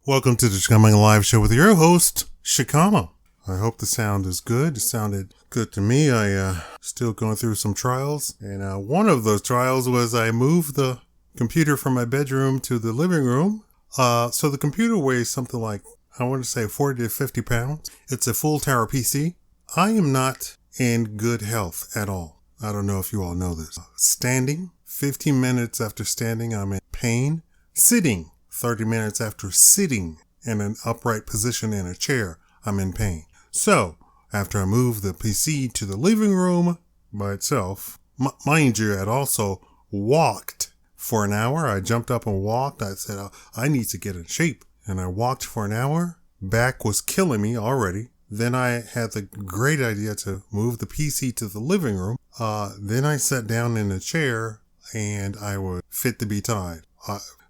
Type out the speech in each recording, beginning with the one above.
Welcome to the Shakaama Live Show with your host, Shakaama. I hope the sound is good. It sounded good to me. I still going through some trials, and one of those trials was I moved the computer from my bedroom to the living room. So the computer weighs something like, I want to say 40 to 50 pounds. It's a full tower PC. I am not in good health at all. I don't know if you all know this. Standing, 15 minutes after standing, I'm in pain. Sitting, 30 minutes after sitting in an upright position in a chair, I'm in pain. So, after I moved the PC to the living room by itself, mind you, I'd also walked for an hour. I jumped up and walked. I said, I need to get in shape. And I walked for an hour. Back was killing me already. Then I had the great idea to move the PC to the living room. Then I sat down in a chair and I was fit to be tied.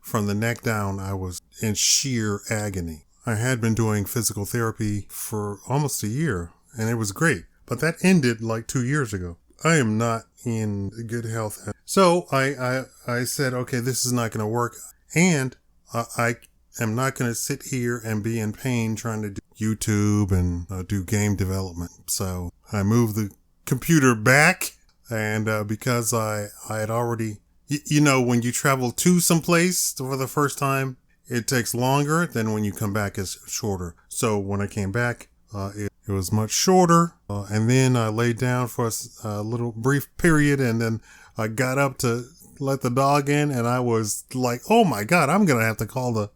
From the neck down, I was in sheer agony. I had been doing physical therapy for almost a year, and it was great. But that ended like 2 years ago. I am not in good health. So I said, okay, this is not going to work. And I am not going to sit here and be in pain trying to do YouTube and do game development. So I moved the computer back, and because I had already... You know, when you travel to some place for the first time, it takes longer than when you come back. It's shorter. So when I came back, it was much shorter. And then I laid down for a little brief period, and then I got up to let the dog in, and I was like, oh my God, I'm going to have to call the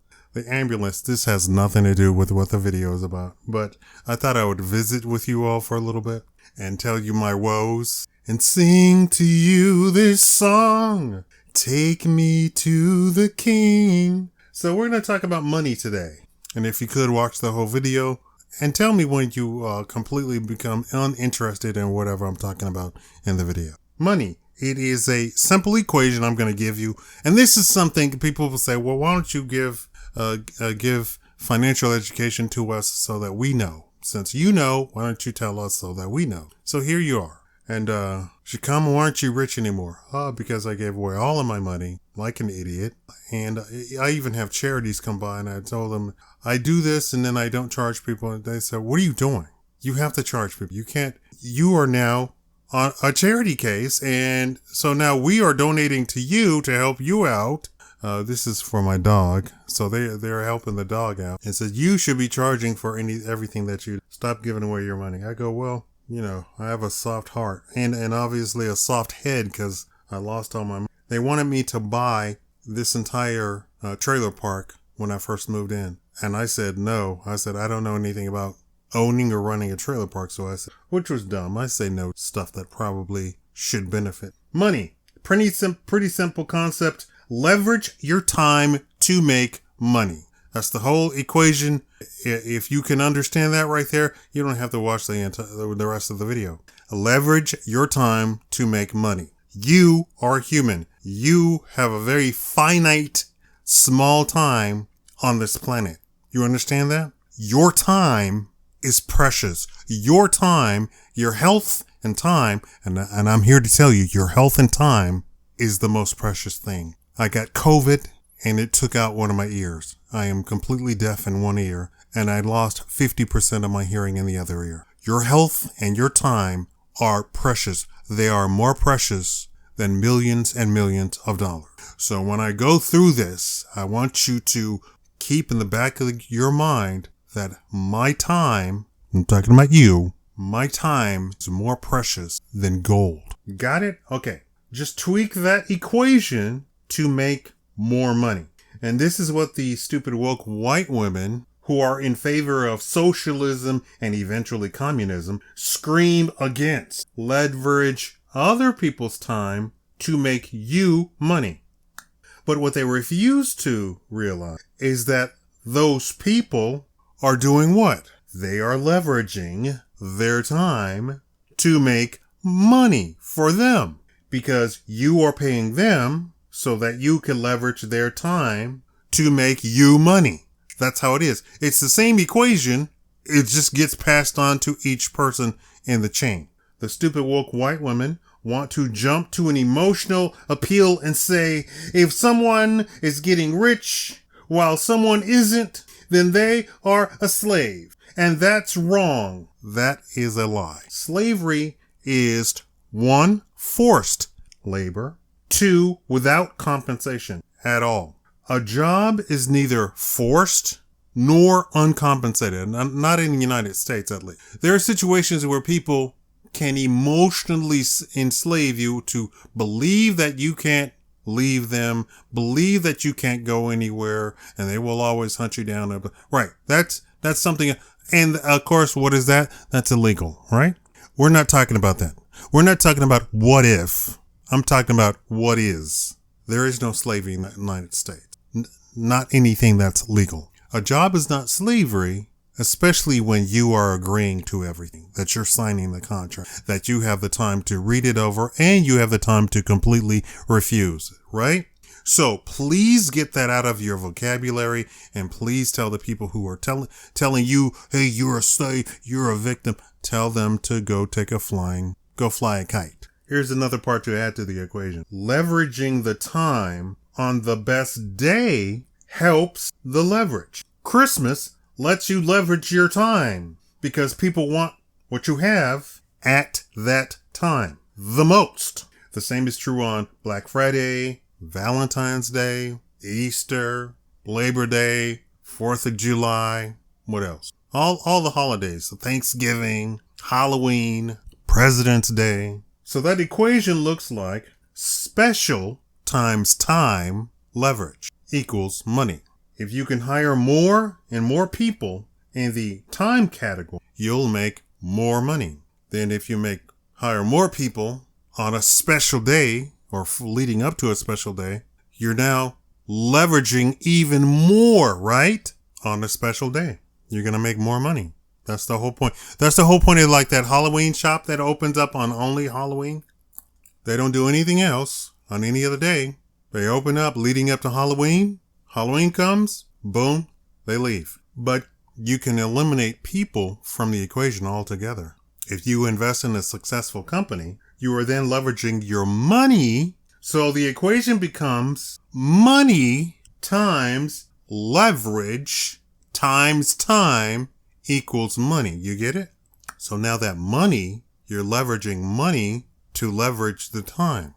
ambulance. This has nothing to do with what the video is about. But I thought I would visit with you all for a little bit and tell you my woes. And sing to you this song, take me to the king. So we're going to talk about money today. And if you could watch the whole video and tell me when you completely become uninterested in whatever I'm talking about in the video. Money. It is a simple equation I'm going to give you. And this is something people will say, well, why don't you give financial education to us so that we know? Since you know, why don't you tell us so that we know? So here you are. And, Shakaama, why aren't you rich anymore? Because I gave away all of my money like an idiot. And I even have charities come by, and I told them, I do this and then I don't charge people. And they said, what are you doing? You have to charge people. You can't. You are now on a charity case. And so now we are donating to you to help you out. This is for my dog. So they're helping the dog out. And said, you should be charging for everything that you stop giving away your money. I go, well, you know, I have a soft heart and obviously a soft head because I lost all my money. They wanted me to buy this entire trailer park when I first moved in. And I said, no. I said, I don't know anything about owning or running a trailer park. So I said, which was dumb. I say no stuff that probably should benefit. Money. Pretty simple concept. Leverage your time to make money. That's the whole equation. If you can understand that right there, you don't have to watch the rest of the video. Leverage your time to make money. You are human. You have a very finite, small time on this planet. You understand that? Your time is precious. Your time, your health and time, and I'm here to tell you, your health and time is the most precious thing. I got COVID and it took out one of my ears. I am completely deaf in one ear, and I lost 50% of my hearing in the other ear. Your health and your time are precious. They are more precious than millions and millions of dollars. So when I go through this, I want you to keep in the back of your mind that my time, I'm talking about you, my time is more precious than gold. Got it? Okay. Just tweak that equation to make more money. And this is what the stupid woke white women who are in favor of socialism and eventually communism scream against. Leverage other people's time to make you money. But what they refuse to realize is that those people are doing what? They are leveraging their time to make money for them because you are paying them so that you can leverage their time to make you money. That's how it is. It's the same equation. It just gets passed on to each person in the chain. The stupid woke white women want to jump to an emotional appeal and say, if someone is getting rich while someone isn't, then they are a slave. And that's wrong. That is a lie. Slavery is 1, forced labor, 2, without compensation at all. A job is neither forced nor uncompensated, not in the United States at least. There are situations where people can emotionally enslave you to believe that you can't leave them, believe that you can't go anywhere, and they will always hunt you down. Right. That's something. And of course, what is that? That's illegal, right? We're not talking about that. We're not talking about what if. I'm talking about what is. There is no slavery in the United States. Not anything that's legal. A job is not slavery, especially when you are agreeing to everything, that you're signing the contract, that you have the time to read it over, and you have the time to completely refuse, right? So please get that out of your vocabulary, and please tell the people who are telling you, hey, you're a slave, you're a victim, tell them to go fly a kite. Here's another part to add to the equation. Leveraging the time on the best day helps the leverage. Christmas lets you leverage your time because people want what you have at that time the most. The same is true on Black Friday, Valentine's Day, Easter, Labor Day, 4th of July, what else? All the holidays, Thanksgiving, Halloween, President's Day. So that equation looks like special times time leverage equals money. If you can hire more and more people in the time category, you'll make more money than if you hire more people on a special day or leading up to a special day. You're now leveraging even more, right? On a special day. You're going to make more money. That's the whole point. That's the whole point of like that Halloween shop that opens up on only Halloween. They don't do anything else on any other day. They open up leading up to Halloween. Halloween comes, boom, they leave. But you can eliminate people from the equation altogether. If you invest in a successful company, you are then leveraging your money. So the equation becomes money times leverage times time equals money. You get it? So now that money, you're leveraging money to leverage the time.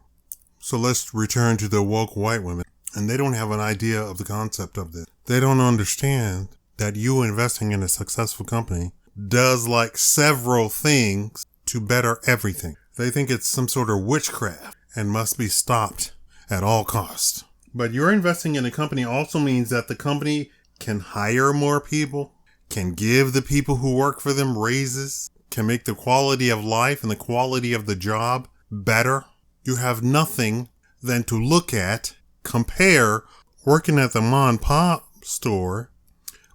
So let's return to the woke white women. And they don't have an idea of the concept of this. They don't understand that you investing in a successful company does like several things to better everything. They think it's some sort of witchcraft and must be stopped at all costs. But you're investing in a company also means that the company can hire more people, can give the people who work for them raises, can make the quality of life and the quality of the job better. You have nothing than to look at, compare working at the mom and pop store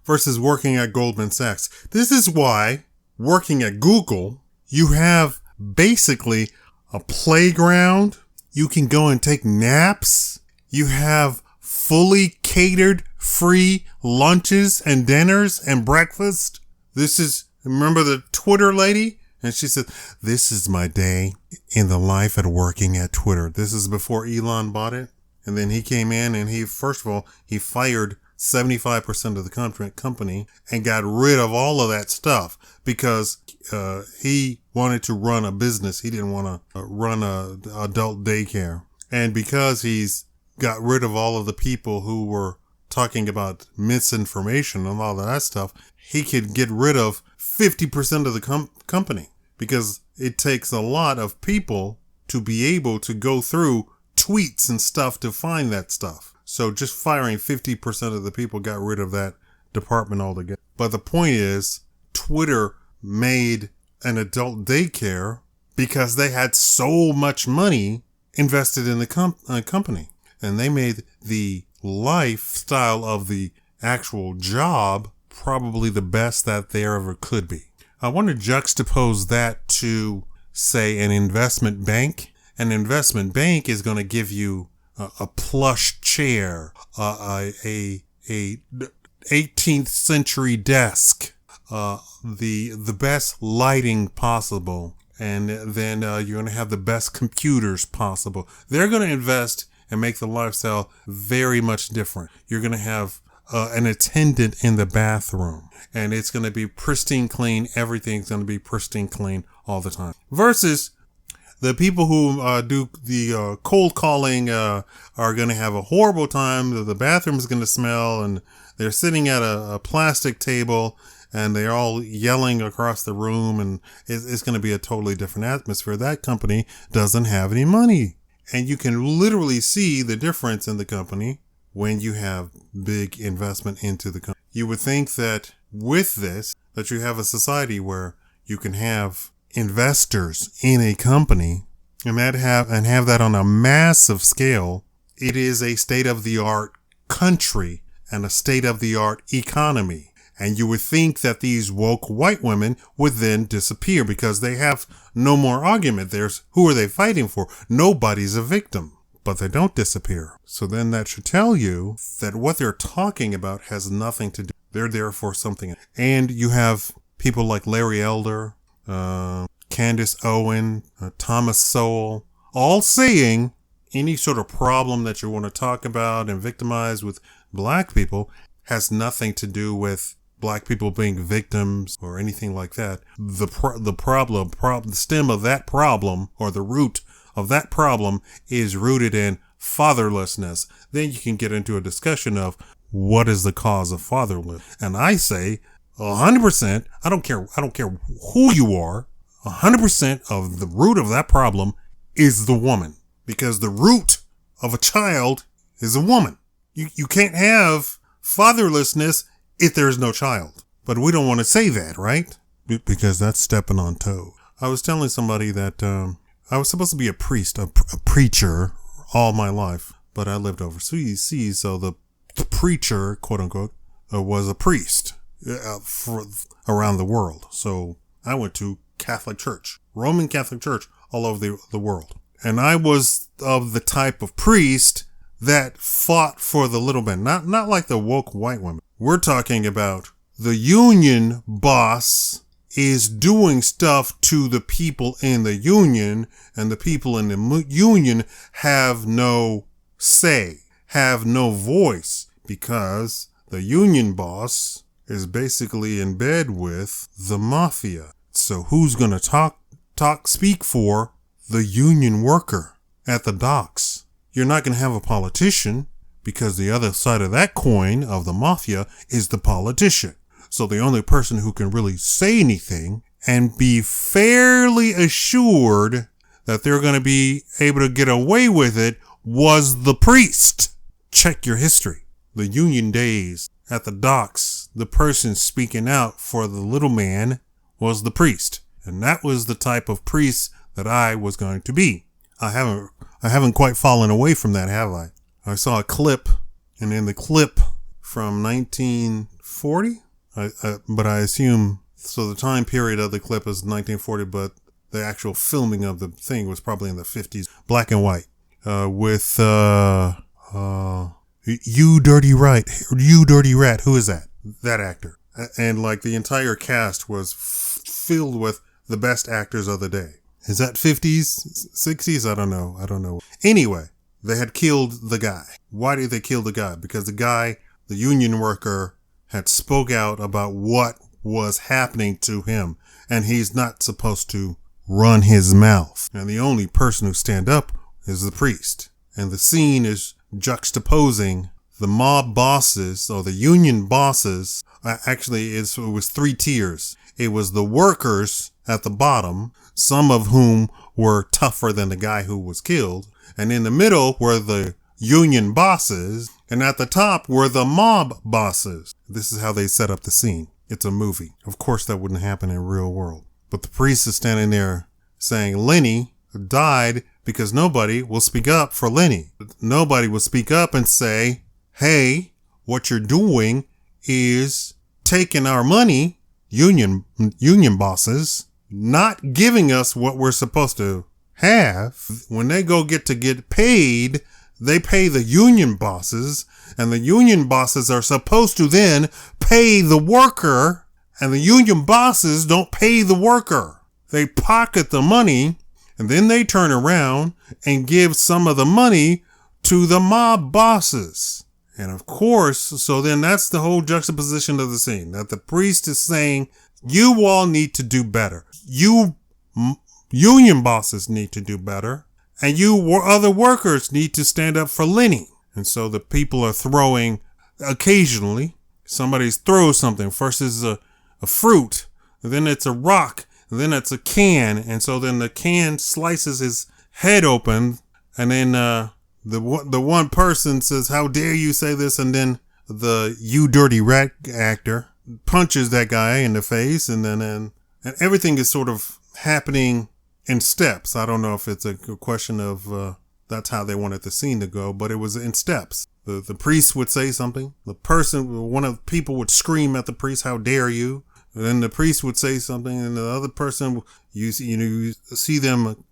versus working at Goldman Sachs. This is why working at Google, you have basically a playground. You can go and take naps. You have fully catered free lunches and dinners and breakfast. Remember the Twitter lady? And she said, this is my day in the life at working at Twitter. This is before Elon bought it. And then he came in and he fired 75% of the company and got rid of all of that stuff because he wanted to run a business. He didn't want to run a adult daycare. And because he's got rid of all of the people who were talking about misinformation and all of that stuff, he could get rid of 50% of the company because it takes a lot of people to be able to go through tweets and stuff to find that stuff. So just firing 50% of the people got rid of that department altogether. But the point is, Twitter made an adult daycare because they had so much money invested in the company. And they made the lifestyle of the actual job probably the best that there ever could be. I want to juxtapose that to, say, an investment bank. An investment bank is going to give you a plush chair, a 18th century desk, the best lighting possible, and then you're going to have the best computers possible. They're going to invest and make the lifestyle very much different. You're going to have an attendant in the bathroom. And it's going to be pristine clean. Everything's going to be pristine clean all the time. Versus the people who do the cold calling are going to have a horrible time. The bathroom's going to smell, and they're sitting at a plastic table, and they're all yelling across the room, and it's going to be a totally different atmosphere. That company doesn't have any money. And you can literally see the difference in the company when you have big investment into the company. You would think that with this, that you have a society where you can have investors in a company and have that on a massive scale. It is a state-of-the-art country and a state-of-the-art economy. And you would think that these woke white women would then disappear because they have no more argument. Who are they fighting for? Nobody's a victim. But they don't disappear. So then that should tell you that what they're talking about has nothing to do. They're there for something. And you have people like Larry Elder, Candace Owen, Thomas Sowell, all saying any sort of problem that you want to talk about and victimize with black people has nothing to do with black people being victims or anything like that. The stem of that problem, or the root of that problem, is rooted in fatherlessness. Then you can get into a discussion of what is the cause of fatherlessness. And I say 100%, I don't care who you are, 100% of the root of that problem is the woman. Because the root of a child is a woman. You can't have fatherlessness if there's no child. But we don't want to say that, right? Because that's stepping on toes. I was telling somebody that I was supposed to be a priest, a preacher all my life, but I lived overseas, so the preacher, quote unquote, was a priest around the world. So I went to Catholic Church, Roman Catholic Church, all over the world. And I was of the type of priest that fought for the little man, not like the woke white women. We're talking about the union boss is doing stuff to the people in the union, and the people in the union have no say, have no voice, because the union boss is basically in bed with the mafia. So who's going to speak for the union worker at the docks? You're not going to have a politician, because the other side of that coin of the mafia is the politician. So the only person who can really say anything and be fairly assured that they're going to be able to get away with it was the priest. Check your history. The union days at the docks, the person speaking out for the little man was the priest. And that was the type of priest that I was going to be. I haven't quite fallen away from that, have I? I saw a clip, and in the clip from 1940, but I assume, so the time period of the clip is 1940, but the actual filming of the thing was probably in the 50s, black and white, with, you dirty rat, who is that? That actor. And like the entire cast was filled with the best actors of the day. Is that 50s, 60s? I don't know. Anyway, they had killed the guy. Why did they kill the guy? Because the guy, the union worker, had spoke out about what was happening to him, and he's not supposed to run his mouth. And the only person who stand up is the priest. And the scene is juxtaposing the mob bosses, or the union bosses. Actually, it was 3 tiers. It was the workers at the bottom, some of whom were tougher than the guy who was killed. And in the middle were the union bosses, and at the top were the mob bosses. This is how they set up the scene. It's a movie. Of course, that wouldn't happen in real world. But the priest is standing there saying Lenny died because nobody will speak up for Lenny. Nobody will speak up and say, hey, what you're doing is taking our money, union bosses, not giving us what we're supposed to have. When they get paid, they pay the union bosses, and the union bosses are supposed to then pay the worker, and the union bosses don't pay the worker. They pocket the money, and then they turn around and give some of the money to the mob bosses. And of course, so then that's the whole juxtaposition of the scene, that the priest is saying, you all need to do better. You union bosses need to do better. And you other workers need to stand up for Lenny. And so the people are throwing, occasionally, somebody throws something. First is a fruit, then it's a rock, then it's a can. And so then the can slices his head open, and then the one person says, how dare you say this? And then the you dirty rat actor punches that guy in the face, and then and everything is sort of happening in steps. I don't know if it's a question of that's how they wanted the scene to go, but it was in steps. The priest would say something. One of the people would scream at the priest, how dare you? And then the priest would say something, and the other person, you see them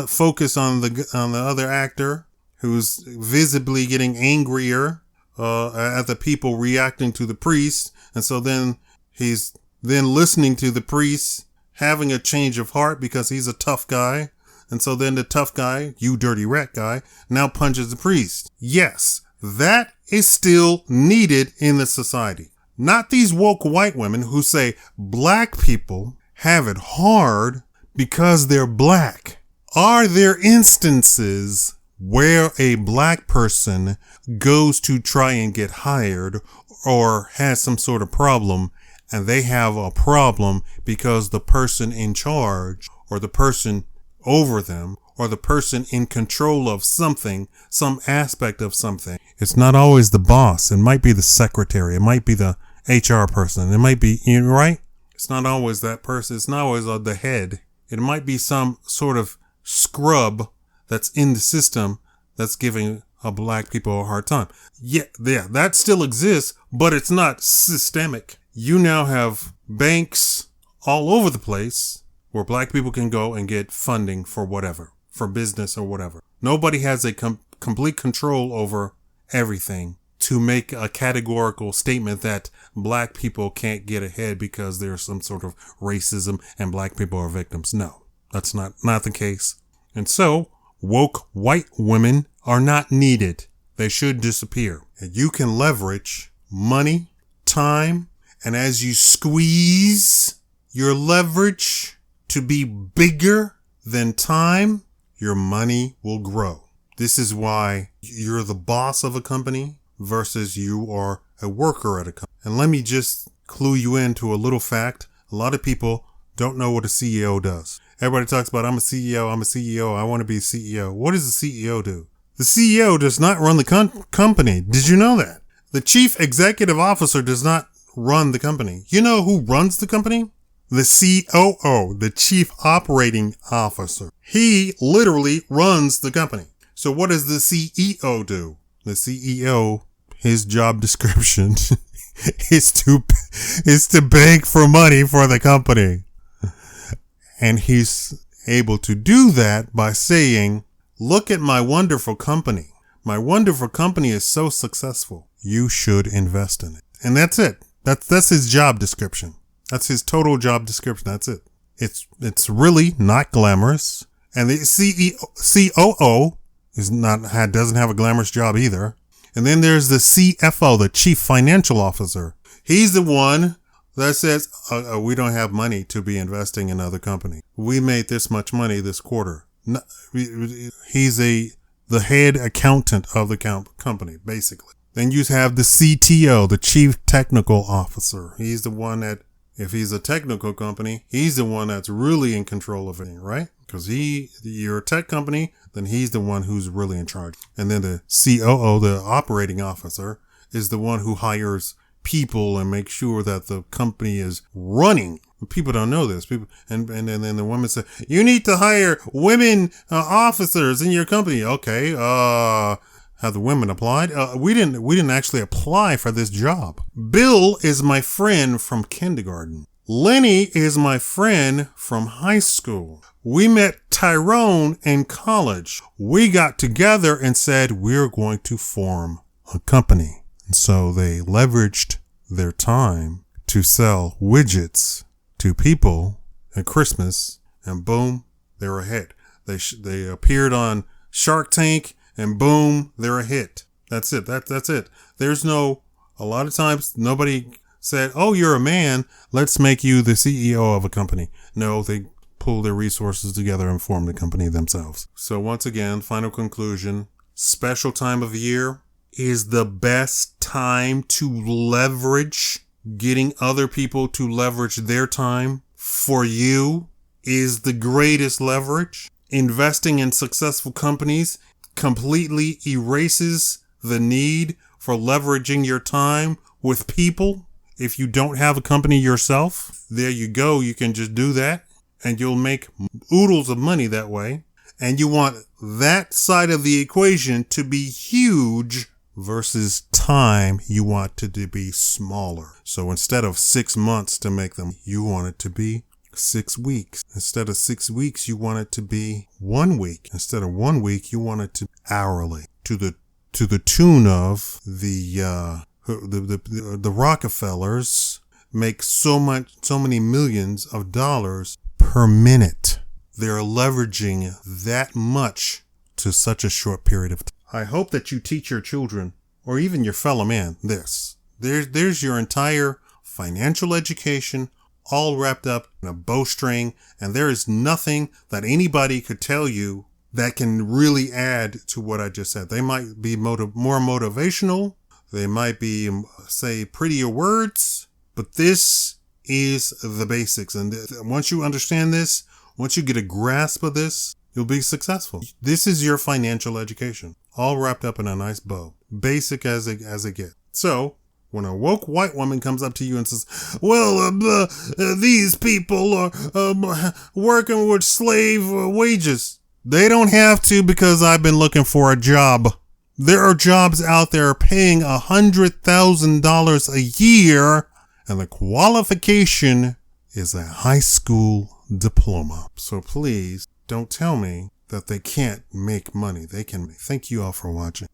focus on the other actor who's visibly getting angrier at the people reacting to the priest. And so then he's then listening to the priest having a change of heart because he's a tough guy. And so then the tough guy, you dirty rat guy, now punches the priest. Yes, that is still needed in the society. Not these woke white women who say black people have it hard because they're black. Are there instances where a black person goes to try and get hired or has some sort of problem, and they have a problem because the person in charge or the person over them or the person in control of something, some aspect of something? It's not always the boss. It might be the secretary. It might be the HR person. It might be, right? It's not always that person. It's not always the head. It might be some sort of scrub that's in the system that's giving black people a hard time. Yeah, that still exists, but it's not systemic. You now have banks all over the place where black people can go and get funding for whatever, for business or whatever. Nobody has a complete control over everything to make a categorical statement that black people can't get ahead because there's some sort of racism and black people are victims. No, that's not the case. And so woke white women are not needed. They should disappear. And you can leverage money, time, and as you squeeze your leverage to be bigger than time, your money will grow. This is why you're the boss of a company versus you are a worker at a company. And let me just clue you into a little fact. A lot of people don't know what a CEO does. Everybody talks about, I'm a CEO, I want to be a CEO. What does the CEO do? The CEO does not run the company. Did you know that? The chief executive officer does not run the company. You know who runs the company? The COO, the chief operating officer. He literally runs the company. So what does the CEO do? The CEO, his job description is to beg for money for the company. And he's able to do that by saying, look at my wonderful company. My wonderful company is so successful. You should invest in it. And that's it. That's his job description. That's his total job description. That's it. It's really not glamorous. And the COO doesn't have a glamorous job either. And then there's the CFO, the chief financial officer. He's the one that says, we don't have money to be investing in other company. We made this much money this quarter. No, he's the head accountant of the company, basically. Then you have the CTO, the chief technical officer. He's the one that, if he's a technical company, he's the one that's really in control of it, right? Because you're a tech company, then he's the one who's really in charge. And then the COO, the operating officer, is the one who hires people and make sure that the company is running. People don't know this. And then the woman said, you need to hire women officers in your company. Okay. Have the women applied? We didn't actually apply for this job. Bill is my friend from kindergarten. Lenny is my friend from high school. We met Tyrone in college. We got together and said we're going to form a company. And so they leveraged their time to sell widgets to people at Christmas, and boom, they're a hit. They appeared on Shark Tank, and boom, they're a hit. That's it. That's it. There's no, a lot of times nobody said, oh, you're a man, let's make you the CEO of a company. No, they pull their resources together and form the company themselves. So once again, final conclusion, special time of year is the best time to leverage. Getting other people to leverage their time for you is the greatest leverage. Investing in successful companies completely erases the need for leveraging your time with people. If you don't have a company yourself, there you go. You can just do that and you'll make oodles of money that way. And you want that side of the equation to be huge versus time you want it to be smaller. So instead of 6 months to make them, you want it to be 6 weeks. Instead of 6 weeks, you want it to be 1 week. Instead of 1 week, you want it to be hourly to the tune of the Rockefellers make so many millions of dollars per minute. They're leveraging that much to such a short period of time. I hope that you teach your children or even your fellow man this. There's your entire financial education all wrapped up in a bowstring, and there is nothing that anybody could tell you that can really add to what I just said. They might be more motivational. They might be, say, prettier words, but this is the basics. And once you understand this, once you get a grasp of this, you'll be successful. This is your financial education, all wrapped up in a nice bow. Basic as it gets. So, when a woke white woman comes up to you and says, well, these people are working with slave wages. They don't have to, because I've been looking for a job. There are jobs out there paying $100,000 a year, and the qualification is a high school diploma. So please don't tell me that they can't make money. They can. Thank you all for watching.